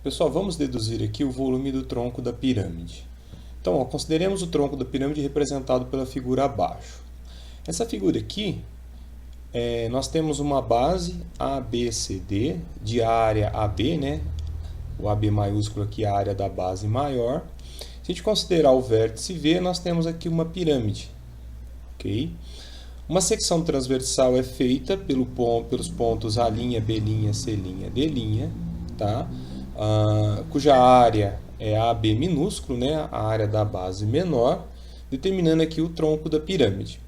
Pessoal, vamos deduzir aqui o volume do tronco da pirâmide. Então, ó, consideremos o tronco da pirâmide representado pela figura abaixo. Essa figura aqui, nós temos uma base ABCD de área AB, né? O AB maiúsculo aqui é a área da base maior. Se a gente considerar o vértice V, nós temos aqui uma pirâmide. Ok? Uma secção transversal é feita pelos pontos A', B', C', D', tá? Cuja área é AB minúsculo, né? A área da base menor, determinando aqui o tronco da pirâmide.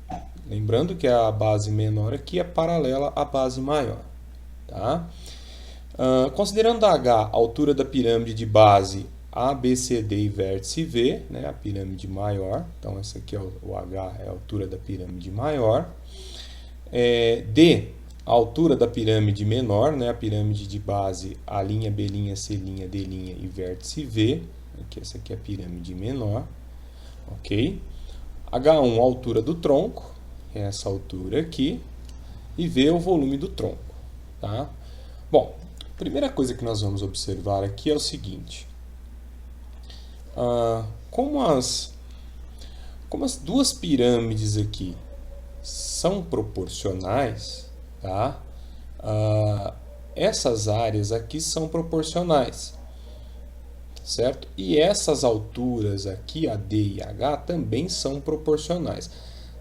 Lembrando que a base menor aqui é paralela à base maior. Tá? Considerando H a altura da pirâmide de base ABCD e vértice V, né, a pirâmide maior, então essa aqui é o H é a altura da pirâmide maior, D a altura da pirâmide menor, né, a pirâmide de base A', B', C', D' e vértice V, aqui, essa aqui é a pirâmide menor, ok? H1 a altura do tronco, é essa altura aqui, e V é o volume do tronco, tá? Bom, a primeira coisa que nós vamos observar aqui é o seguinte. Como as duas pirâmides aqui são proporcionais, tá? Essas áreas aqui são proporcionais, certo? E essas alturas aqui, a D e a H, também são proporcionais.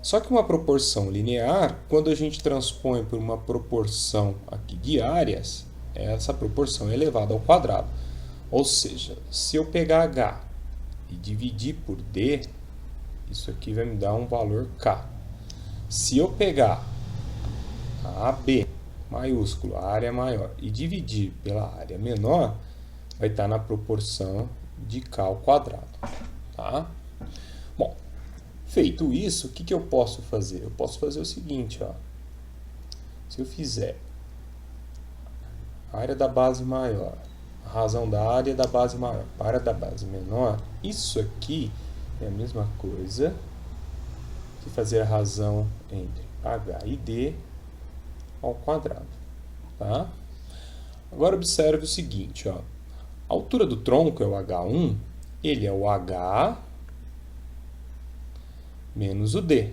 Só que uma proporção linear, quando a gente transpõe por uma proporção aqui de áreas, essa proporção é elevada ao quadrado. Ou seja, se eu pegar H e dividir por D, isso aqui vai me dar um valor K. Se eu pegar a AB maiúsculo, a área maior, e dividir pela área menor, vai estar na proporção de K ao quadrado. Tá? Bom, feito isso, o que eu posso fazer? Eu posso fazer o seguinte, ó. Se eu fizer a área da base maior, a razão da área da base maior para a área da base menor, isso aqui é a mesma coisa que fazer a razão entre H e D ao quadrado. Tá? Agora observe o seguinte, ó. A altura do tronco é o H1, ele é o H menos o D.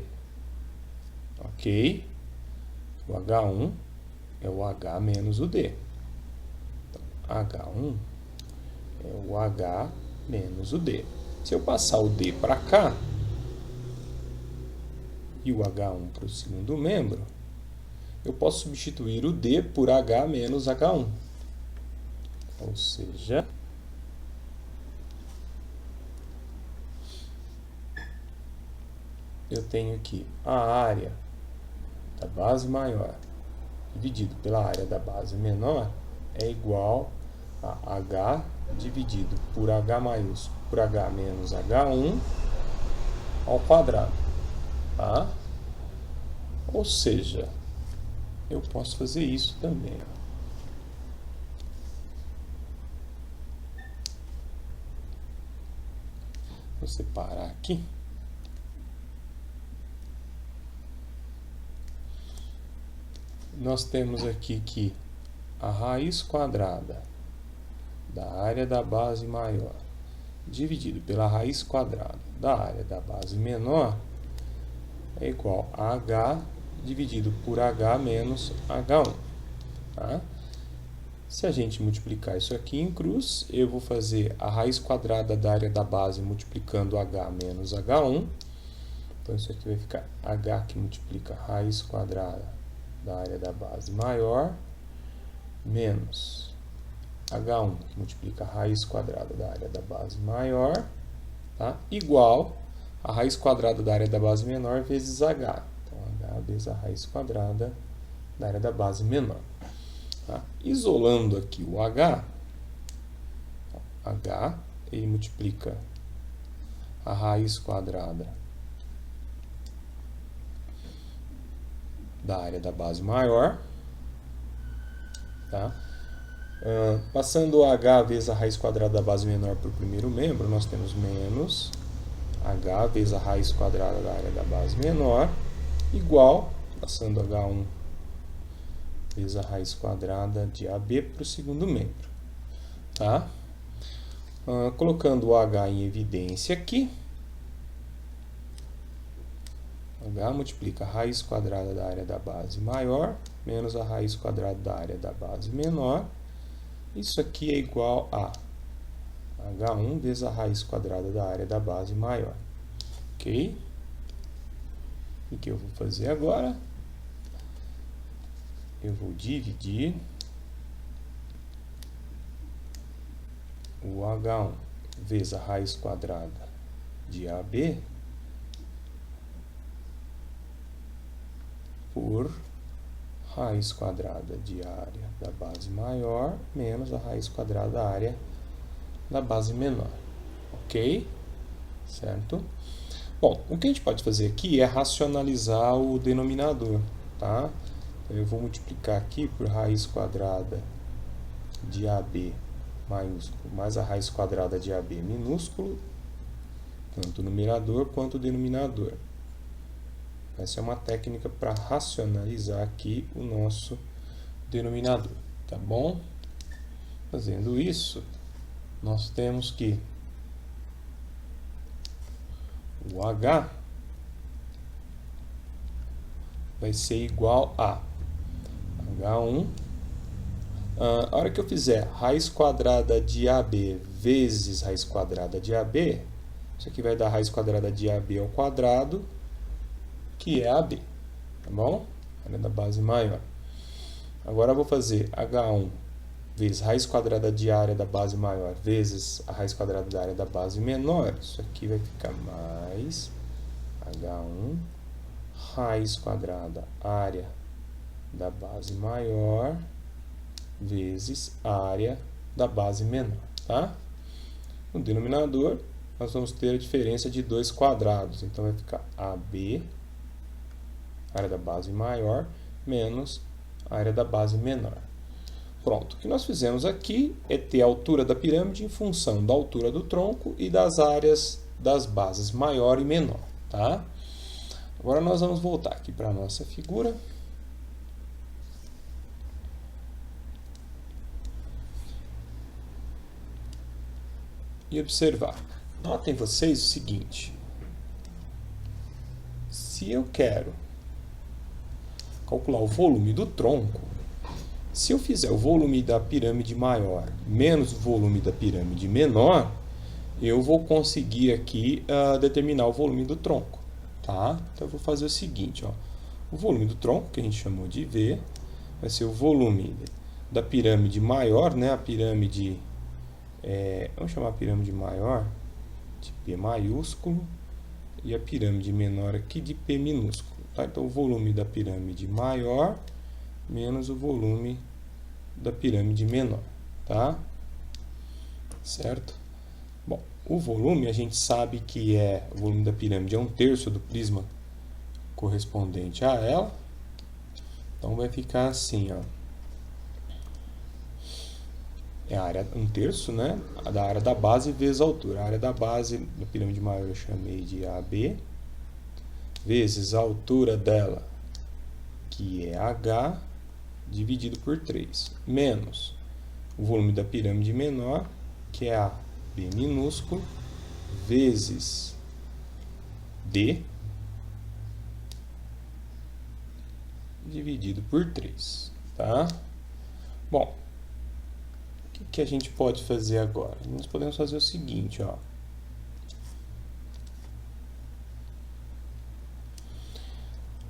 Ok? O H1 é o H menos o D. H1 é o H menos o D. Se eu passar o D para cá e o H1 para o segundo membro, eu posso substituir o D por H menos H1. Ou seja, eu tenho aqui a área da base maior dividido pela área da base menor é igual a H dividido por H maiúsculo por H menos H1 ao quadrado. Tá? Ou seja, eu posso fazer isso também. Ó. Vou separar aqui. Nós temos aqui que a raiz quadrada da área da base maior dividido pela raiz quadrada da área da base menor é igual a H dividido por H menos H1. Tá? Se a gente multiplicar isso aqui em cruz, eu vou fazer a raiz quadrada da área da base multiplicando H menos H1. Então, isso aqui vai ficar H que multiplica a raiz quadrada da área da base maior menos H1 que multiplica a raiz quadrada da área da base maior, tá? Igual a raiz quadrada da área da base menor vezes H. Então, H vezes a raiz quadrada da área da base menor. Tá? Isolando aqui o H, ele multiplica a raiz quadrada da área da base maior, tá? Passando o H vezes a raiz quadrada da base menor para o primeiro membro, nós temos menos H vezes a raiz quadrada da área da base menor, igual, passando H1 vezes a raiz quadrada de AB para o segundo membro. Tá? Colocando o h em evidência aqui, h multiplica a raiz quadrada da área da base maior menos a raiz quadrada da área da base menor. Isso aqui é igual a h1 vezes a raiz quadrada da área da base maior. Ok? O que eu vou fazer agora? Eu vou dividir o h1 vezes a raiz quadrada de AB por raiz quadrada de área da base maior menos a raiz quadrada da área da base menor. Ok? Certo? Bom, o que a gente pode fazer aqui é racionalizar o denominador, tá? Então, eu vou multiplicar aqui por raiz quadrada de AB maiúsculo mais a raiz quadrada de AB minúsculo, tanto o numerador quanto o denominador. Essa é uma técnica para racionalizar aqui o nosso denominador, tá bom? Fazendo isso, nós temos que o h vai ser igual a h1. A hora que eu fizer raiz quadrada de AB vezes raiz quadrada de AB, isso aqui vai dar raiz quadrada de AB ao quadrado, que é AB, tá bom? Área da base maior. Agora eu vou fazer h1 vezes raiz quadrada de área da base maior vezes a raiz quadrada da área da base menor. Isso aqui vai ficar mais h1 raiz quadrada área da base maior vezes a área da base menor, tá? No denominador, nós vamos ter a diferença de dois quadrados. Então, vai ficar AB, área da base maior, menos a área da base menor. Pronto. O que nós fizemos aqui é ter a altura da pirâmide em função da altura do tronco e das áreas das bases maior e menor, tá? Agora, nós vamos voltar aqui para a nossa figura. E observar. Notem vocês o seguinte. Se eu quero calcular o volume do tronco, se eu fizer o volume da pirâmide maior menos o volume da pirâmide menor, eu vou conseguir aqui determinar o volume do tronco, tá? Então, eu vou fazer o seguinte, ó. O volume do tronco, que a gente chamou de V, vai ser o volume da pirâmide maior, né? A pirâmide, vamos chamar a pirâmide maior de P maiúsculo e a pirâmide menor aqui de P minúsculo, tá? Então, o volume da pirâmide maior menos o volume da pirâmide menor, tá? Certo? Bom, o volume a gente sabe que o volume da pirâmide é 1/3 do prisma correspondente a ela. Então, vai ficar assim, ó. É a área 1/3, né? Da área da base vezes a altura. A área da base da pirâmide maior eu chamei de AB, vezes a altura dela, que é H, dividido por 3, menos o volume da pirâmide menor, que é a B minúsculo, vezes D, dividido por 3, tá? Bom, o que a gente pode fazer agora? Nós podemos fazer o seguinte, ó.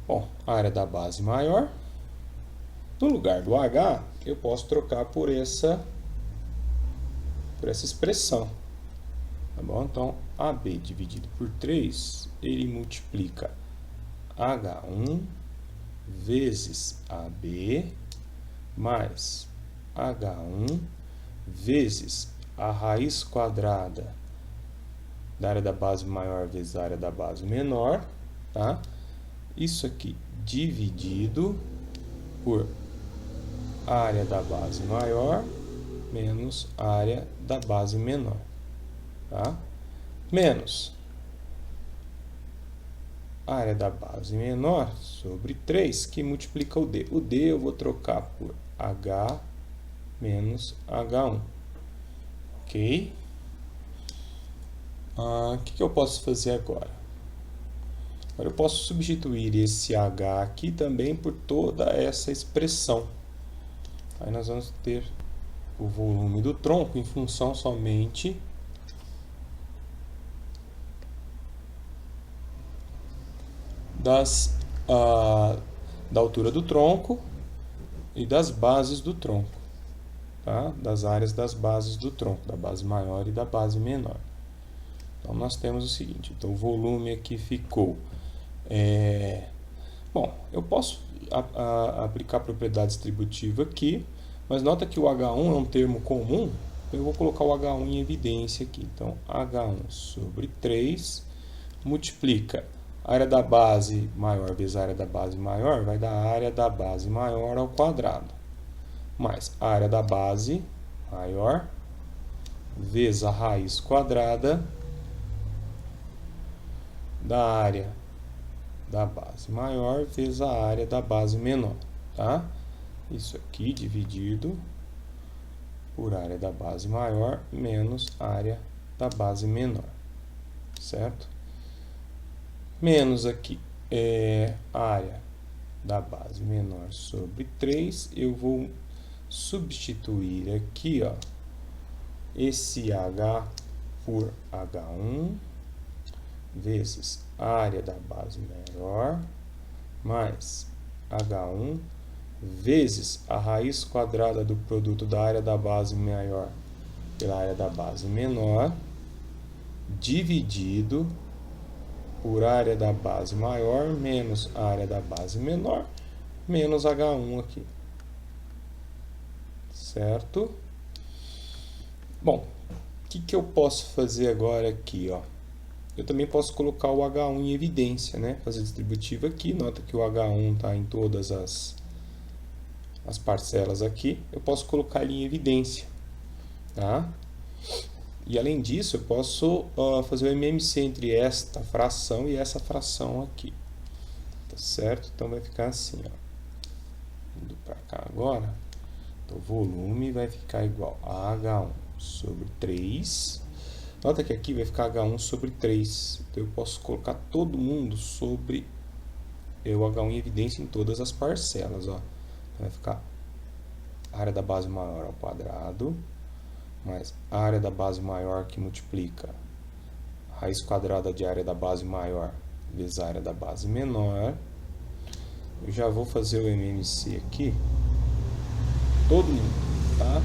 Bom, a área da base maior. No lugar do H, eu posso trocar por essa expressão. Tá bom? Então, AB dividido por 3, ele multiplica H1 vezes AB mais H1 vezes a raiz quadrada da área da base maior vezes a área da base menor, tá? Isso aqui dividido por área da base maior menos área da base menor, tá? Menos área da base menor sobre 3, que multiplica o D. O D eu vou trocar por H menos H1, ok? O que eu posso fazer agora? Agora eu posso substituir esse H aqui também por toda essa expressão. Aí nós vamos ter o volume do tronco em função somente da altura do tronco e das bases do tronco, tá? Das áreas das bases do tronco, da base maior e da base menor. Então nós temos o seguinte, então o volume aqui ficou... Bom, eu posso aplicar a propriedade distributiva aqui, mas nota que o H1 é um termo comum, eu vou colocar o H1 em evidência aqui. Então, H1 sobre 3 multiplica a área da base maior vezes a área da base maior, vai dar a área da base maior ao quadrado, mais a área da base maior vezes a raiz quadrada da área da base maior vezes a área da base menor, tá? Isso aqui dividido por área da base maior menos área da base menor, certo? Menos aqui a área da base menor sobre 3, eu vou substituir aqui, ó, esse H por H1 vezes área da base maior mais H1 vezes a raiz quadrada do produto da área da base maior pela área da base menor, dividido por área da base maior menos a área da base menor, menos H1 aqui. Certo? Bom, o que eu posso fazer agora aqui, ó? Eu também posso colocar o H1 em evidência, né? Fazer distributiva aqui, nota que o H1 está em todas as parcelas aqui, eu posso colocar ele em evidência, tá? E além disso, eu posso fazer o MMC entre esta fração e essa fração aqui, tá certo? Então vai ficar assim, ó, indo para cá agora, então o volume vai ficar igual a H1 sobre 3, nota que aqui vai ficar H1 sobre 3, então eu posso colocar todo mundo sobre o H1 em evidência em todas as parcelas, ó. Vai ficar a área da base maior ao quadrado, mais a área da base maior que multiplica a raiz quadrada de área da base maior vezes a área da base menor. Eu já vou fazer o MMC aqui, todo mundo, tá?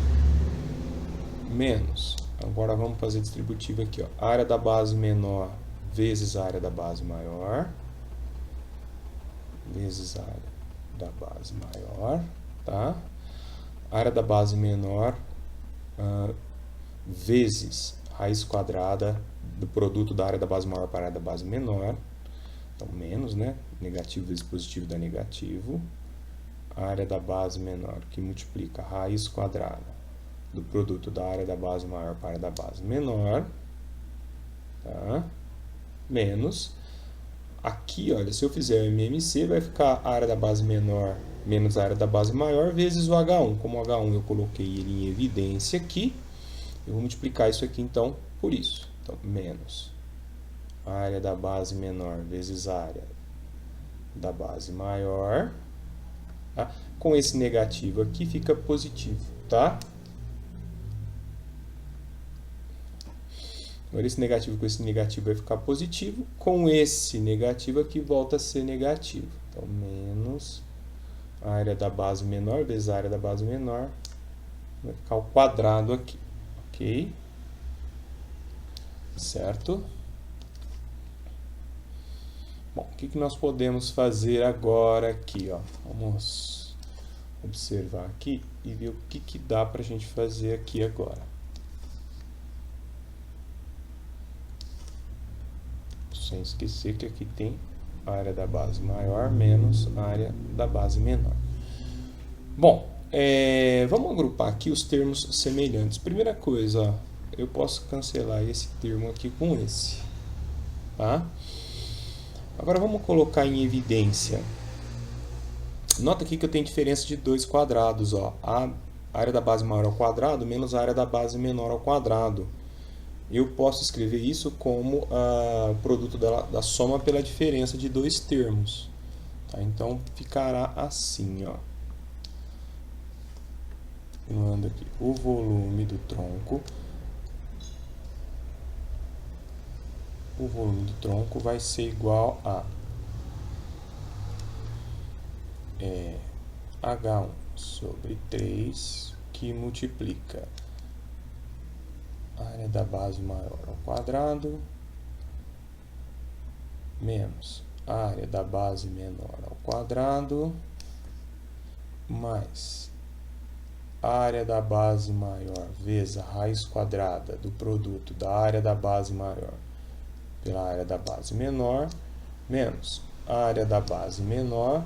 Menos, agora vamos fazer distributiva aqui, ó, a área da base menor vezes a área da base maior, vezes a área da base maior, tá? A área da base menor vezes raiz quadrada do produto da área da base maior para a área da base menor, então menos, né? Negativo vezes positivo dá negativo. A área da base menor que multiplica a raiz quadrada do produto da área da base maior para a área da base menor, tá? Menos. Aqui, olha, se eu fizer o MMC, vai ficar a área da base menor menos a área da base maior vezes o H1. Como o H1 eu coloquei ele em evidência aqui, eu vou multiplicar isso aqui, então, por isso. Então, menos a área da base menor vezes a área da base maior. Tá? Com esse negativo aqui, fica positivo, tá? Agora, esse negativo com esse negativo vai ficar positivo. Com esse negativo aqui, volta a ser negativo. Então, menos a área da base menor vezes a área da base menor. Vai ficar o quadrado aqui. Ok? Certo? Bom, o que nós podemos fazer agora aqui, ó? Vamos observar aqui e ver o que dá para a gente fazer aqui agora. Sem esquecer que aqui tem a área da base maior menos a área da base menor. Bom, vamos agrupar aqui os termos semelhantes. Primeira coisa, ó, eu posso cancelar esse termo aqui com esse, tá? Agora vamos colocar em evidência. Nota aqui que eu tenho diferença de dois quadrados, ó. A área da base maior ao quadrado menos a área da base menor ao quadrado. eu posso escrever isso como o produto da soma pela diferença de dois termos. Tá? Então, ficará assim, ó. Continuando aqui, o volume do tronco. O volume do tronco vai ser igual a H1 sobre 3, que multiplica a área da base maior ao quadrado, menos a área da base menor ao quadrado, mais a área da base maior vezes a raiz quadrada do produto da área da base maior pela área da base menor, menos a área da base menor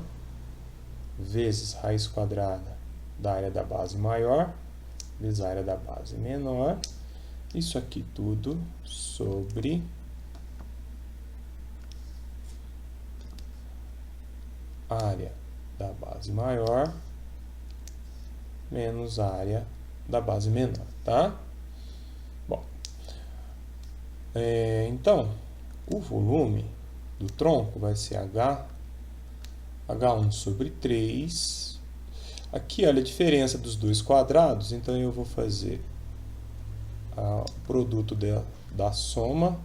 vezes raiz quadrada da área da base maior vezes a área da base menor. Isso aqui tudo sobre área da base maior menos a área da base menor, tá? Bom, então, o volume do tronco vai ser H1 sobre 3. Aqui, olha a diferença dos dois quadrados, então eu vou fazer o produto da soma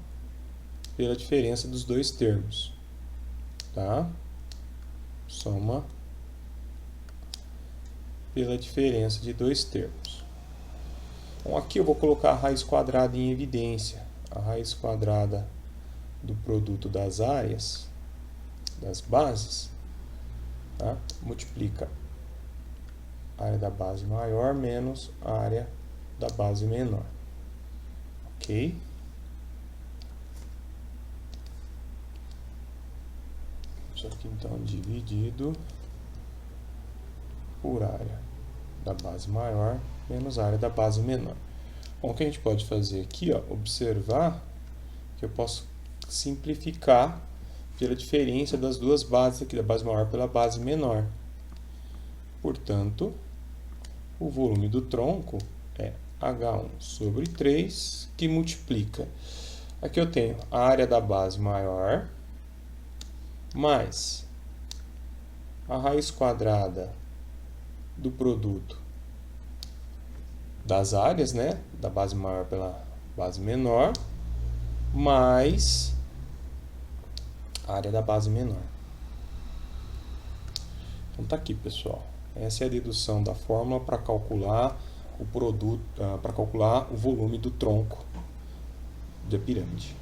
pela diferença dos dois termos, tá? Soma pela diferença de dois termos. Então, aqui eu vou colocar a raiz quadrada em evidência. A raiz quadrada do produto das áreas, das bases, tá? Multiplica a área da base maior menos a área da base menor. Ok? Isso aqui, então, dividido por área da base maior menos a área da base menor. Bom, o que a gente pode fazer aqui, ó, observar que eu posso simplificar pela diferença das duas bases aqui, da base maior pela base menor. Portanto, o volume do tronco é H1 sobre 3, que multiplica. Aqui eu tenho a área da base maior mais a raiz quadrada do produto das áreas, né, da base maior pela base menor, mais a área da base menor. Então tá aqui, pessoal. Essa é a dedução da fórmula para calcular o produto, para calcular o volume do tronco da pirâmide.